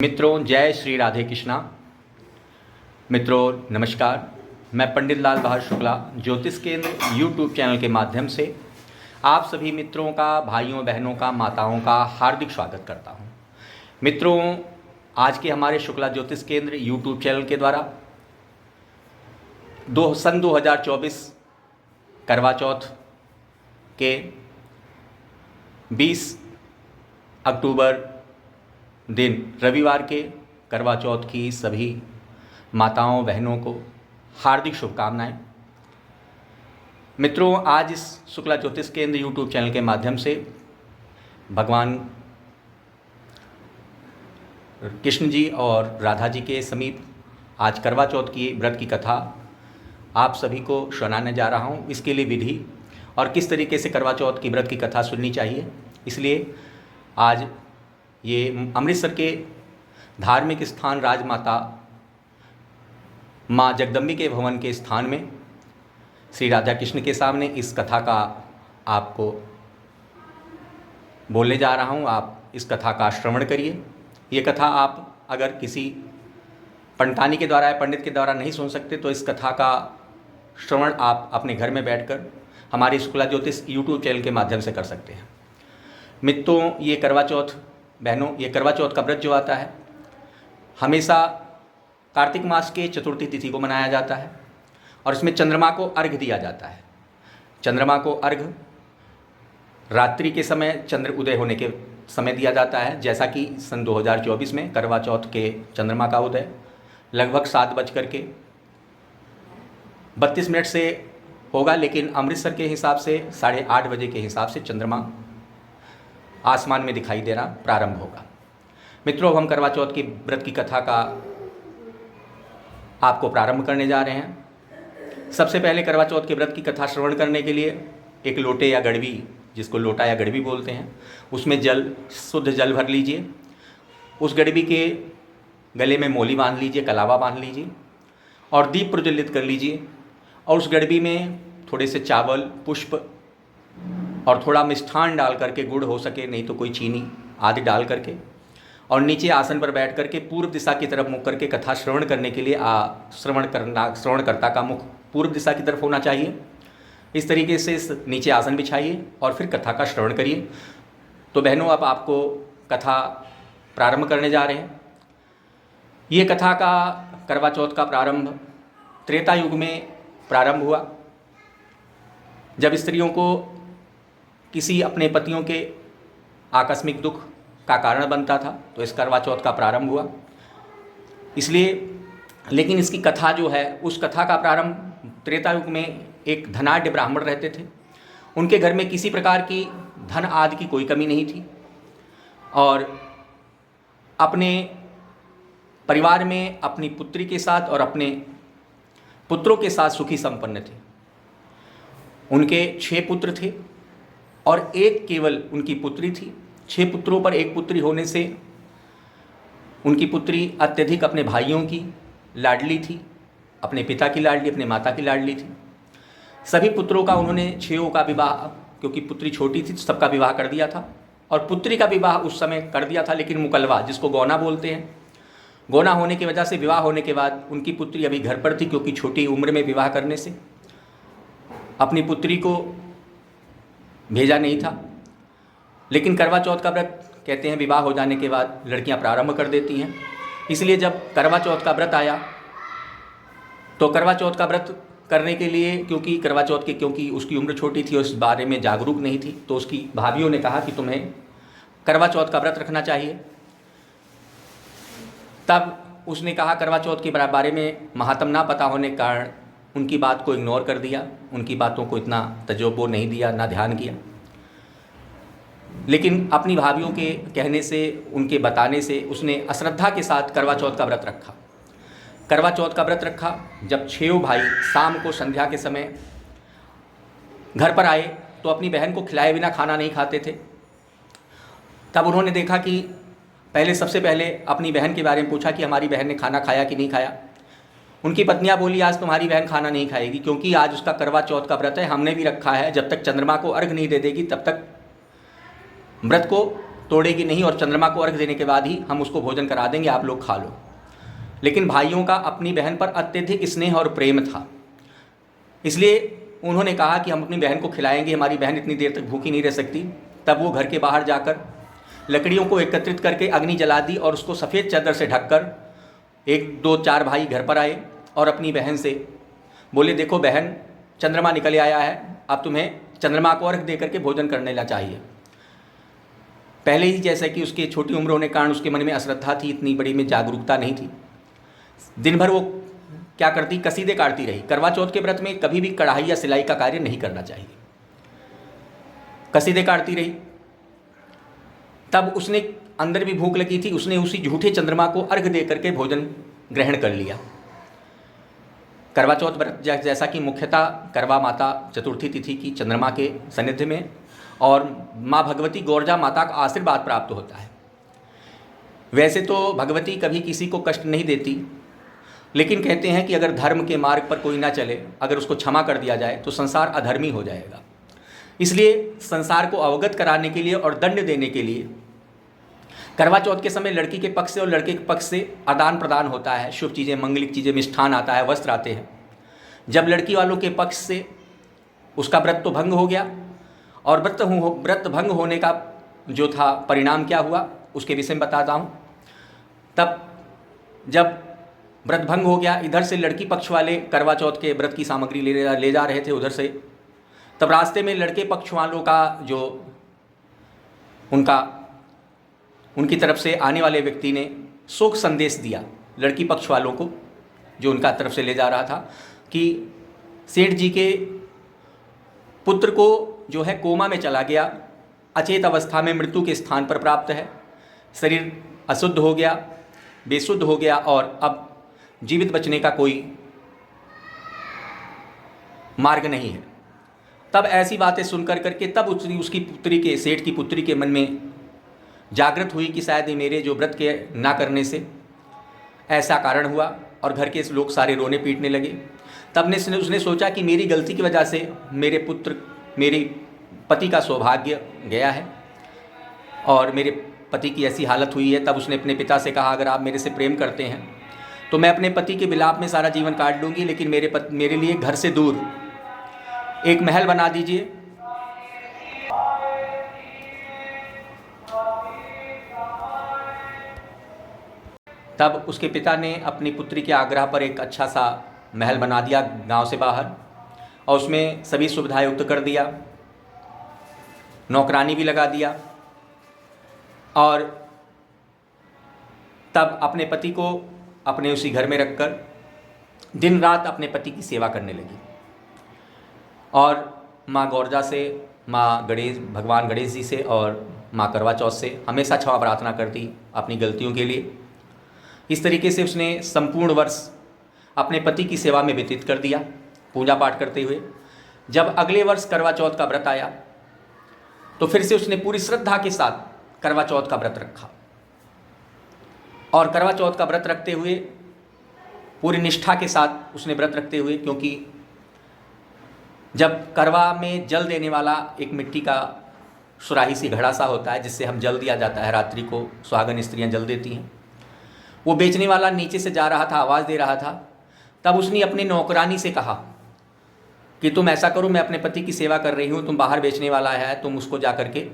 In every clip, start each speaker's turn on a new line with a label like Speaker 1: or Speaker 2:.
Speaker 1: मित्रों, जय श्री राधे कृष्णा। मित्रों नमस्कार। मैं पंडित लाल बहादुर शुक्ला ज्योतिष केंद्र यूट्यूब चैनल के माध्यम से आप सभी मित्रों का, भाइयों बहनों का, माताओं का हार्दिक स्वागत करता हूं। मित्रों, आज के हमारे शुक्ला ज्योतिष केंद्र यूट्यूब चैनल के द्वारा सन 2024 करवा चौथ के 20 अक्टूबर दिन रविवार के करवा चौथ की सभी माताओं बहनों को हार्दिक शुभकामनाएं। मित्रों, आज इस शुक्ला ज्योतिष केंद्र यूट्यूब चैनल के माध्यम से भगवान कृष्ण जी और राधा जी के समीप आज करवा चौथ की व्रत की कथा आप सभी को सुनाने जा रहा हूं। इसके लिए विधि और किस तरीके से करवा चौथ की व्रत की कथा सुननी चाहिए, इसलिए आज ये अमृतसर के धार्मिक स्थान राजमाता माँ जगदम्बी के भवन के स्थान में श्री राधा कृष्ण के सामने इस कथा का आपको बोलने जा रहा हूँ। आप इस कथा का श्रवण करिए। ये कथा आप अगर किसी पंडितानी के द्वारा या पंडित के द्वारा नहीं सुन सकते तो इस कथा का श्रवण आप अपने घर में बैठकर हमारे शुक्ला ज्योतिष यूट्यूब चैनल के माध्यम से कर सकते हैं। मित्रों, ये करवा चौथ बहनों, ये करवा चौथ का व्रत जो आता है हमेशा कार्तिक मास के चतुर्थी तिथि को मनाया जाता है और इसमें चंद्रमा को अर्घ्य दिया जाता है। चंद्रमा को अर्घ्य रात्रि के समय चंद्र उदय होने के समय दिया जाता है, जैसा कि सन 2024 में करवा चौथ के चंद्रमा का उदय लगभग 7:32 से होगा, लेकिन अमृतसर के हिसाब से 8:30 बजे के हिसाब से चंद्रमा आसमान में दिखाई देना प्रारंभ होगा। मित्रों, हम करवा चौथ की व्रत की कथा का आपको प्रारंभ करने जा रहे हैं। सबसे पहले करवा चौथ के व्रत की कथा श्रवण करने के लिए एक लोटे या गड़वी, जिसको लोटा या गड़वी बोलते हैं, उसमें जल, शुद्ध जल भर लीजिए। उस गड़वी के गले में मोली बांध लीजिए, कलावा बांध लीजिए और दीप प्रज्वलित कर लीजिए। और उस गड़वी में थोड़े से चावल, पुष्प और थोड़ा मिष्ठान डाल करके, गुड़ हो सके नहीं तो कोई चीनी आदि डाल करके, और नीचे आसन पर बैठ करके पूर्व दिशा की तरफ मुख करके कथा श्रवण करने के लिए श्रवणकर्ता का मुख पूर्व दिशा की तरफ होना चाहिए। इस तरीके से नीचे आसन बिछाइए और फिर कथा का श्रवण करिए। तो बहनों, अब आपको कथा प्रारंभ करने जा रहे हैं। ये कथा का करवा चौथ का प्रारंभ त्रेता युग में प्रारंभ हुआ, जब स्त्रियों को किसी अपने पतियों के आकस्मिक दुख का कारण बनता था, तो इस करवा चौथ का प्रारंभ हुआ। इसलिए, लेकिन इसकी कथा जो है, उस कथा का प्रारंभ त्रेता युग में एक धनाढ्य ब्राह्मण रहते थे। उनके घर में किसी प्रकार की धन आदि की कोई कमी नहीं थी और अपने परिवार में अपनी पुत्री के साथ और अपने पुत्रों के साथ सुखी संपन्न थे। उनके 6 पुत्र थे और एक केवल उनकी पुत्री थी। 6 पुत्रों पर एक पुत्री होने से उनकी पुत्री अत्यधिक अपने भाइयों की लाडली थी, अपने पिता की लाडली, अपने माता की लाडली थी। सभी पुत्रों का उन्होंने 6 का विवाह, क्योंकि पुत्री छोटी थी, सबका विवाह कर दिया था। और पुत्री का विवाह उस समय कर दिया था, लेकिन मुकलवा, जिसको गौना बोलते हैं, गौना होने की वजह से विवाह होने के बाद उनकी पुत्री अभी घर पर थी, क्योंकि छोटी उम्र में विवाह करने से अपनी पुत्री को भेजा नहीं था। लेकिन करवा चौथ का व्रत कहते हैं विवाह हो जाने के बाद लड़कियां प्रारंभ कर देती हैं। इसलिए जब करवा चौथ का व्रत आया तो करवा चौथ का व्रत करने के लिए, क्योंकि उसकी उम्र छोटी थी और इस बारे में जागरूक नहीं थी, तो उसकी भाभियों ने कहा कि तुम्हें करवा चौथ का व्रत रखना चाहिए। तब उसने कहा, करवा चौथ के बारे में महात्म ना पता होने के कारण उनकी बात को इग्नोर कर दिया, उनकी बातों को इतना तजुर्बा नहीं दिया, ना ध्यान किया। लेकिन अपनी भाभियों के कहने से, उनके बताने से उसने अश्रद्धा के साथ करवा चौथ का व्रत रखा। करवा चौथ का व्रत रखा। जब 6 भाई शाम को संध्या के समय घर पर आए तो अपनी बहन को खिलाए बिना खाना नहीं खाते थे। तब उन्होंने देखा कि सबसे पहले अपनी बहन के बारे में पूछा कि हमारी बहन ने खाना खाया कि नहीं खाया। उनकी पत्नियां बोली, आज तुम्हारी बहन खाना नहीं खाएगी, क्योंकि आज उसका करवा चौथ का व्रत है, हमने भी रखा है। जब तक चंद्रमा को अर्घ्य नहीं दे देगी तब तक व्रत को तोड़ेगी नहीं और चंद्रमा को अर्घ देने के बाद ही हम उसको भोजन करा देंगे, आप लोग खा लो। लेकिन भाइयों का अपनी बहन पर अत्यधिक स्नेह और प्रेम था, इसलिए उन्होंने कहा कि हम अपनी बहन को खिलाएंगे, हमारी बहन इतनी देर तक भूखी नहीं रह सकती। तब वो घर के बाहर जाकर लकड़ियों को एकत्रित करके अग्नि जला दी और उसको सफ़ेद चादर से ढककर 1 2 4 भाई घर पर आए और अपनी बहन से बोले, देखो बहन, चंद्रमा निकल आया है, अब तुम्हें चंद्रमा को अर्घ दे करके भोजन करने ला चाहिए। पहले ही जैसे कि उसकी छोटी उम्र होने के कारण उसके मन में अश्रद्धा थी, इतनी बड़ी में जागरूकता नहीं थी। दिन भर वो क्या करती, कसीदे काटती रही। करवा चौथ के व्रत में कभी भी कढ़ाई या सिलाई का कार्य नहीं करना चाहिए। कसीदे काटती रही। तब उसने अंदर भी भूख लगी थी, उसने उसी झूठे चंद्रमा को अर्घ दे करके भोजन ग्रहण कर लिया। करवा चौथ व्रत जैसा कि मुख्यतः करवा माता चतुर्थी तिथि की चंद्रमा के सानिध्य में और माँ भगवती गौरजा माता का आशीर्वाद प्राप्त होता है। वैसे तो भगवती कभी किसी को कष्ट नहीं देती, लेकिन कहते हैं कि अगर धर्म के मार्ग पर कोई ना चले, अगर उसको क्षमा कर दिया जाए तो संसार अधर्मी हो जाएगा। इसलिए संसार को अवगत कराने के लिए और दंड देने के लिए करवा चौथ के समय लड़की के पक्ष से और लड़के के पक्ष से आदान प्रदान होता है। शुभ चीज़ें, मंगलिक चीज़ें, मिष्ठान आता है, वस्त्र आते हैं। जब लड़की वालों के पक्ष से उसका व्रत तो भंग हो गया, और व्रत भंग होने का जो था परिणाम क्या हुआ उसके विषय में बताता हूँ। तब जब व्रत भंग हो गया, इधर से लड़की पक्ष वाले करवा चौथ के व्रत की सामग्री ले जा रहे थे उधर से, तब रास्ते में लड़के पक्ष वालों का जो उनकी तरफ से आने वाले व्यक्ति ने शोक संदेश दिया लड़की पक्ष वालों को, जो उनका तरफ से ले जा रहा था, कि सेठ जी के पुत्र को जो है कोमा में चला गया, अचेत अवस्था में मृत्यु के स्थान पर प्राप्त है, शरीर अशुद्ध हो गया, बेशुद्ध हो गया और अब जीवित बचने का कोई मार्ग नहीं है। तब ऐसी बातें सुनकर करके तब उसकी पुत्री के, सेठ की पुत्री के मन में जागृत हुई कि शायद मेरे जो व्रत के ना करने से ऐसा कारण हुआ, और घर के लोग सारे रोने पीटने लगे। तब उसने सोचा कि मेरी गलती की वजह से मेरे पति का सौभाग्य गया है और मेरे पति की ऐसी हालत हुई है। तब उसने अपने पिता से कहा, अगर आप मेरे से प्रेम करते हैं तो मैं अपने पति के विलाप में सारा जीवन काट लूँगी, लेकिन मेरे लिए घर से दूर एक महल बना दीजिए। तब उसके पिता ने अपनी पुत्री के आग्रह पर एक अच्छा सा महल बना दिया गांव से बाहर, और उसमें सभी सुविधाएं युक्त कर दिया, नौकरानी भी लगा दिया, और तब अपने पति को अपने उसी घर में रखकर दिन रात अपने पति की सेवा करने लगी। और माँ गौरजा से, भगवान गणेश जी से और माँ करवा चौथ से हमेशा क्षमा प्रार्थना करती अपनी गलतियों के लिए। इस तरीके से उसने संपूर्ण वर्ष अपने पति की सेवा में व्यतीत कर दिया, पूजा पाठ करते हुए। जब अगले वर्ष करवा चौथ का व्रत आया तो फिर से उसने पूरी श्रद्धा के साथ करवा चौथ का व्रत रखा, और करवा चौथ का व्रत रखते हुए पूरी निष्ठा के साथ उसने व्रत रखते हुए, क्योंकि जब करवा में जल देने वाला एक मिट्टी का सुराही सी घड़ा सा होता है जिससे हम जल दिया जाता है, रात्रि को सुहागन स्त्रियां जल देती हैं, वो बेचने वाला नीचे से जा रहा था, आवाज़ दे रहा था। तब उसने अपनी नौकरानी से कहा कि तुम ऐसा करो, मैं अपने पति की सेवा कर रही हूँ, तुम बाहर बेचने वाला है, तुम उसको जा कर के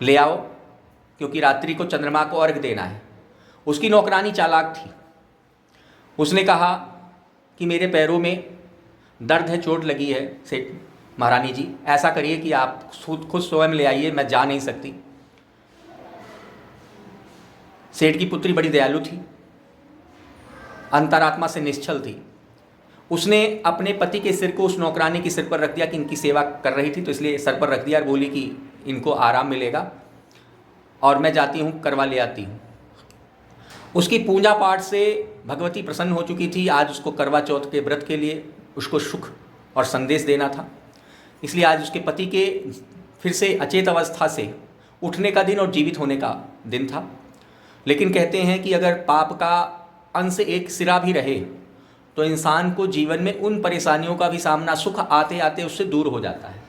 Speaker 1: ले आओ, क्योंकि रात्रि को चंद्रमा को अर्घ देना है। उसकी नौकरानी चालाक थी, उसने कहा कि मेरे पैरों में दर्द है, चोट लगी है सेठ महारानी जी, ऐसा करिए कि आप खुद स्वयं ले आइए, मैं जा नहीं सकती। सेठ की पुत्री बड़ी दयालु थी, अंतरात्मा से निश्चल थी। उसने अपने पति के सिर को उस नौकरानी के सिर पर रख दिया कि इनकी सेवा कर रही थी तो इसलिए सर पर रख दिया, और बोली कि इनको आराम मिलेगा और मैं जाती हूँ, करवा ले आती हूँ। उसकी पूजा पाठ से भगवती प्रसन्न हो चुकी थी। आज उसको करवा चौथ के व्रत के लिए उसको सुख और संदेश देना था, इसलिए आज उसके पति के फिर से अचेत अवस्था से उठने का दिन और जीवित होने का दिन था। लेकिन कहते हैं कि अगर पाप का अंश एक सिरा भी रहे तो इंसान को जीवन में उन परेशानियों का भी सामना सुख आते आते उससे दूर हो जाता है।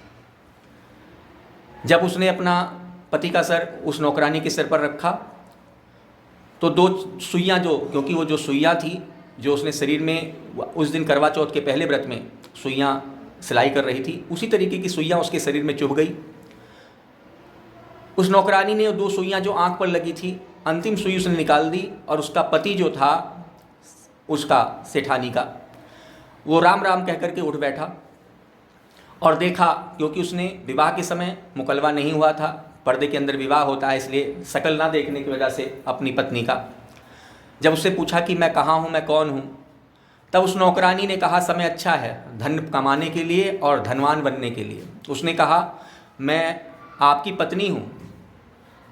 Speaker 1: जब उसने अपना पति का सर उस नौकरानी के सिर पर रखा तो 2 सुइयाँ, जो क्योंकि वो जो सुइयाँ थी जो उसने शरीर में उस दिन करवा चौथ के पहले व्रत में सुइयाँ सिलाई कर रही थी, उसी तरीके की सुइयाँ उसके शरीर में चुभ गई। उस नौकरानी ने 2 सुइयाँ जो आँख पर लगी थी, अंतिम सुई उसने निकाल दी और उसका पति जो था उसका सेठानी का, वो राम राम कह करके उठ बैठा और देखा, क्योंकि उसने विवाह के समय मुकलवा नहीं हुआ था, पर्दे के अंदर विवाह होता है, इसलिए शकल ना देखने की वजह से अपनी पत्नी का, जब उससे पूछा कि मैं कहाँ हूँ, मैं कौन हूँ, तब उस नौकरानी ने कहा समय अच्छा है धन कमाने के लिए और धनवान बनने के लिए। उसने कहा मैं आपकी पत्नी हूँ,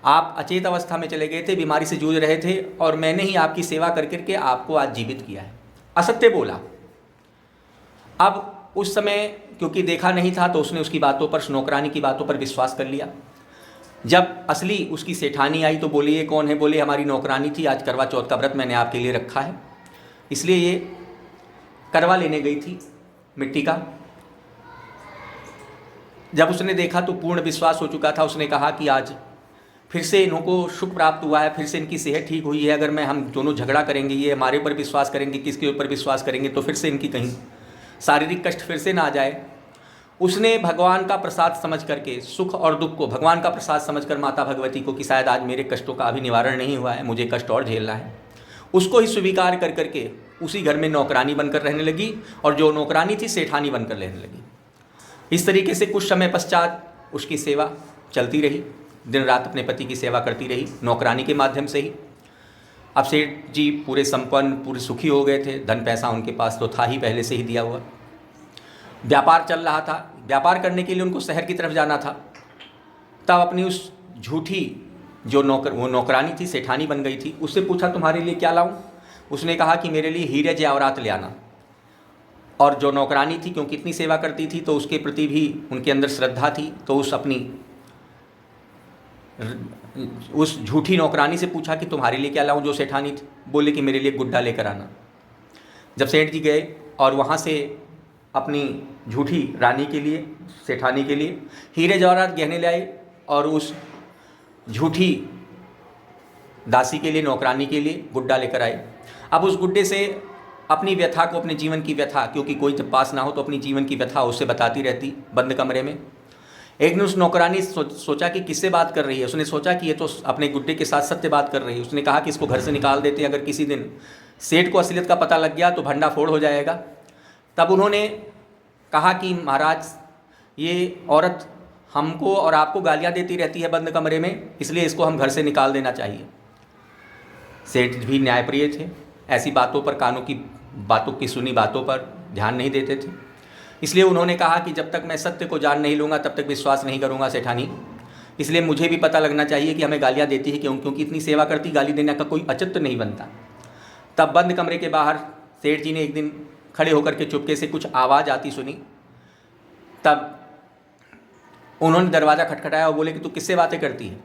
Speaker 1: आप अचेत अवस्था में चले गए थे, बीमारी से जूझ रहे थे और मैंने ही आपकी सेवा कर करके आपको आज जीवित किया है। असत्य बोला। अब उस समय क्योंकि देखा नहीं था तो उसने उसकी बातों पर, नौकरानी की बातों पर विश्वास कर लिया। जब असली उसकी सेठानी आई तो बोली ये कौन है? बोले हमारी नौकरानी थी, आज करवा चौथ का व्रत मैंने आपके लिए रखा है, इसलिए ये करवा लेने गई थी मिट्टी का। जब उसने देखा तो पूर्ण विश्वास हो चुका था। उसने कहा कि आज फिर से इनको सुख प्राप्त हुआ है, फिर से इनकी सेहत ठीक हुई है, अगर मैं हम दोनों झगड़ा करेंगे, ये हमारे ऊपर विश्वास करेंगे, किसके ऊपर विश्वास करेंगे, तो फिर से इनकी कहीं शारीरिक कष्ट फिर से ना आ जाए। उसने भगवान का प्रसाद समझ करके, सुख और दुख को भगवान का प्रसाद समझकर माता भगवती को कि शायद आज मेरे कष्टों का अभी निवारण नहीं हुआ है, मुझे कष्ट और झेलना है, उसको ही स्वीकार कर करके उसी घर में नौकरानी बनकर रहने लगी और जो नौकरानी थी सेठानी बनकर रहने लगी। इस तरीके से कुछ समय पश्चात उसकी सेवा चलती रही, दिन रात अपने पति की सेवा करती रही नौकरानी के माध्यम से ही। अब सेठ जी पूरे संपन्न, पूरे सुखी हो गए थे, धन पैसा उनके पास तो था ही पहले से ही दिया हुआ, व्यापार चल रहा था। व्यापार करने के लिए उनको शहर की तरफ जाना था। तब अपनी उस झूठी जो वो नौकरानी थी, सेठानी बन गई थी, उससे पूछा तुम्हारे लिए क्या लाऊं? उसने कहा कि मेरे लिए हीरे जवाहरात ले आना। और जो नौकरानी थी क्योंकि इतनी सेवा करती थी तो उसके प्रति भी उनके अंदर श्रद्धा थी, तो उस झूठी नौकरानी से पूछा कि तुम्हारे लिए क्या लाऊं, जो सेठानी थी। बोले कि मेरे लिए गुड्डा लेकर आना। जब सेठ जी गए और वहाँ से अपनी झूठी रानी के लिए, सेठानी के लिए हीरे जवाहरात गहने ले आए और उस झूठी दासी के लिए, नौकरानी के लिए गुड्डा लेकर आए। अब उस गुड्डे से अपनी व्यथा को, अपने जीवन की व्यथा, क्योंकि कोई जब पास ना हो तो अपनी जीवन की व्यथा उससे बताती रहती बंद कमरे में। एक दिन उस नौकरानी सोचा कि किससे बात कर रही है। उसने सोचा कि ये तो अपने गुड्डे के साथ सत्य बात कर रही है। उसने कहा कि इसको घर से निकाल देते हैं, अगर किसी दिन सेठ को असलियत का पता लग गया तो भंडा फोड़ हो जाएगा। तब उन्होंने कहा कि महाराज, ये औरत हमको और आपको गालियाँ देती रहती है बंद कमरे में, इसलिए इसको हम घर से निकाल देना चाहिए। सेठ भी न्यायप्रिय थे, ऐसी बातों पर, कानों की बातों की सुनी बातों पर ध्यान नहीं देते थे। इसलिए उन्होंने कहा कि जब तक मैं सत्य को जान नहीं लूँगा तब तक विश्वास नहीं करूँगा सेठानी, इसलिए मुझे भी पता लगना चाहिए कि हमें गालियाँ देती है क्यों, क्योंकि इतनी सेवा करती, गाली देने का कोई औचित्य नहीं बनता। तब बंद कमरे के बाहर सेठ जी ने एक दिन खड़े होकर के चुपके से कुछ आवाज़ आती सुनी। तब उन्होंने दरवाज़ा खटखटाया और बोले कि तू किससे बातें करती है,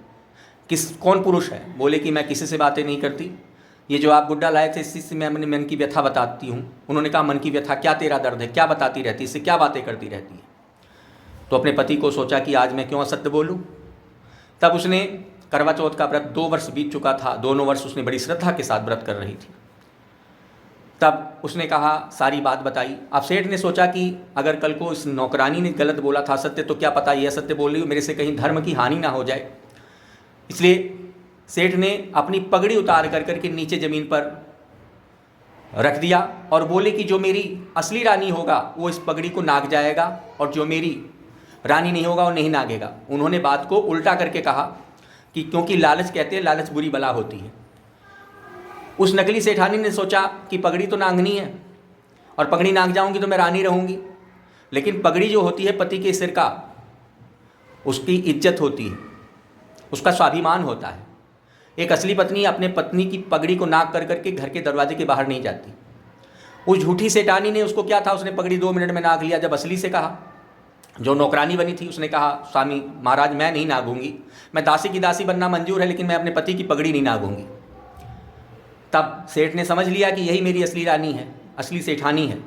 Speaker 1: कौन पुरुष है? बोले कि मैं किसी से बातें नहीं करती, ये जो आप गुड्डा लाए थे इसी से मैं अपने मन की व्यथा बताती हूँ। उन्होंने कहा मन की व्यथा क्या, तेरा दर्द है, क्या बताती रहती, इससे क्या बातें करती रहती है? तो अपने पति को सोचा कि आज मैं क्यों असत्य बोलूँ। तब उसने करवा चौथ का व्रत, 2 वर्ष बीत चुका था, दोनों वर्ष उसने बड़ी श्रद्धा के साथ व्रत कर रही थी। तब उसने कहा, सारी बात बताई। अब सेठ ने सोचा कि अगर कल को इस नौकरानी ने गलत बोला था सत्य, तो क्या पता ये असत्य बोल रही हो, मेरे से कहीं धर्म की हानि ना हो जाए। इसलिए सेठ ने अपनी पगड़ी उतार कर करके नीचे ज़मीन पर रख दिया और बोले कि जो मेरी असली रानी होगा वो इस पगड़ी को नाग जाएगा और जो मेरी रानी नहीं होगा वो नहीं नागेगा। उन्होंने बात को उल्टा करके कहा कि क्योंकि लालच, कहते हैं लालच बुरी बला होती है। उस नकली सेठानी ने सोचा कि पगड़ी तो नांगनी है और पगड़ी नांग जाऊंगी तो मैं रानी रहूंगी, लेकिन पगड़ी जो होती है पति के सिर का, उसकी इज्जत होती है, उसका स्वाभिमान होता है। एक असली पत्नी अपने पत्नी की पगड़ी को नाक कर करके घर के दरवाजे के बाहर नहीं जाती। उस झूठी सेठानी ने, उसको क्या था, उसने पगड़ी 2 मिनट में नाग लिया। जब असली से कहा, जो नौकरानी बनी थी, उसने कहा स्वामी महाराज मैं नहीं नागूंगी, मैं दासी की दासी बनना मंजूर है लेकिन मैं अपने पति की पगड़ी नहीं नागूंगी। तब सेठ ने समझ लिया कि यही मेरी असली रानी है, असली सेठानी है।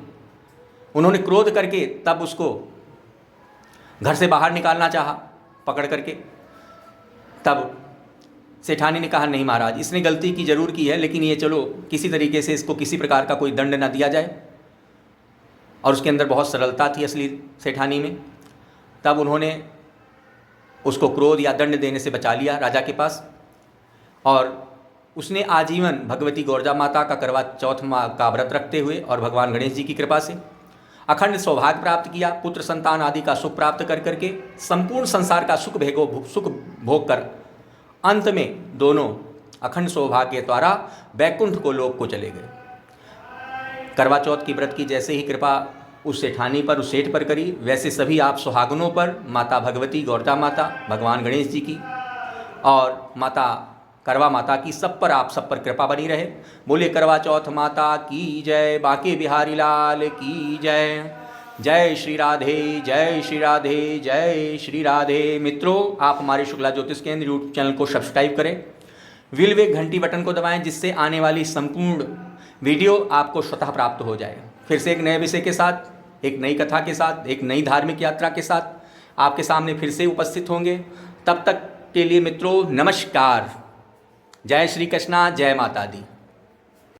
Speaker 1: उन्होंने क्रोध करके तब उसको घर से बाहर निकालना चाहा पकड़ करके। तब सेठानी ने कहा, नहीं महाराज, इसने गलती की जरूर की है, लेकिन ये चलो किसी तरीके से इसको किसी प्रकार का कोई दंड ना दिया जाए। और उसके अंदर बहुत सरलता थी असली सेठानी में। तब उन्होंने उसको क्रोध या दंड देने से बचा लिया राजा के पास, और उसने आजीवन भगवती गौरजा माता का करवा चौथ का व्रत रखते हुए और भगवान गणेश जी की कृपा से अखंड सौभाग्य प्राप्त किया। पुत्र संतान आदि का सुख प्राप्त कर करके संपूर्ण संसार का सुख भोग कर अंत में दोनों अखंड सौभाग्य द्वारा बैकुंठ को लोक को चले गए। करवा चौथ की व्रत की जैसे ही कृपा उस सेठानी पर, उस सेठ पर करी, वैसे सभी आप सुहागनों पर माता भगवती गौरजा माता, भगवान गणेश जी की और माता करवा माता की, सब पर आप सब पर कृपा बनी रहे। बोले करवा चौथ माता की जय, बांके बिहारी लाल की जय। जय श्री राधे, जय श्री राधे, जय श्री राधे। मित्रों, आप हमारे शुक्ला ज्योतिष केंद्र यूट्यूब चैनल को सब्सक्राइब करें, विल घंटी बटन को दबाएं, जिससे आने वाली संपूर्ण वीडियो आपको स्वतः प्राप्त हो जाए। फिर से एक नए विषय के साथ, एक नई कथा के साथ, एक नई धार्मिक यात्रा के साथ आपके सामने फिर से उपस्थित होंगे। तब तक के लिए मित्रों, नमस्कार। जय श्री कृष्णा, जय माता दी।